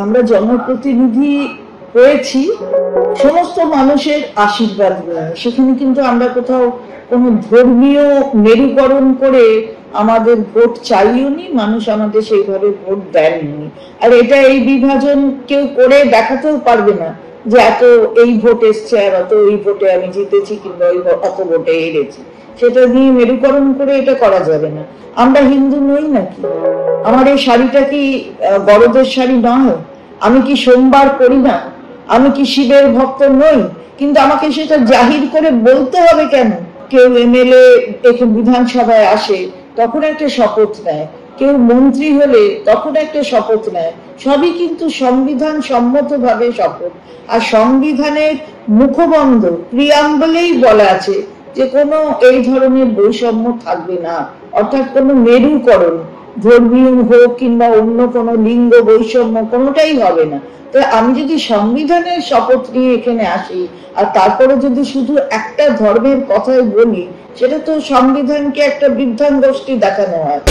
আমরা জনপ্রতিনিধি হয়েছি সমস্ত মানুষের আশীর্বাদ নিয়ে। সেখানে কিন্তু আমরা কোথাও কোনো ধর্মীয় মেরুকরণ করে আমাদের ভোট চাইও নি, মানুষ আমাদের সেইভাবে ভোট দেননি। আর এটা এই বিভাজন কেউ করে দেখাতেও পারবে না যে এত এই ভোট এসছে আর অত এই ভোটে আমি জিতেছি কিংবা অত ভোটে হেরেছি। সেটা নিয়ে মেরুকরণ করে এটা করা যাবে না। আমরা হিন্দু নই নাকি? আমার এই শাড়িটা কি বড়দের শাড়ি নয়? আমি কি সোমবার করি না? আমি কি শিবের ভক্ত নই? কিন্তু আমাকে সেটা জাহির করে বলতে হবে কেন? কেউ এমএলএ বিধানসভায় আসে তখন একটা শপথ নেয়, কেউ মন্ত্রী হলে তখন একটা শপথ নেয়, সবই কিন্তু সংবিধান সম্মতভাবে শপথ। আর সংবিধানের মুখবন্ধ প্রিয়াম্বলেই বলা আছে যে কোনো এই ধরনের বৈষম্য থাকবে না, অর্থাৎ কোনো মেরুকরণ ধর্মীয় হোক কিংবা অন্য কোনো লিঙ্গ বৈষম্য কোনোটাই হবে না। তো আমি যদি সংবিধানের শপথ নিয়ে এখানে আসি আর তারপরে যদি শুধু একটা ধর্মের কথাই বলি, সেটা তো সংবিধানকে একটা বিভ্রান্ত গোষ্ঠী দেখানো হয়।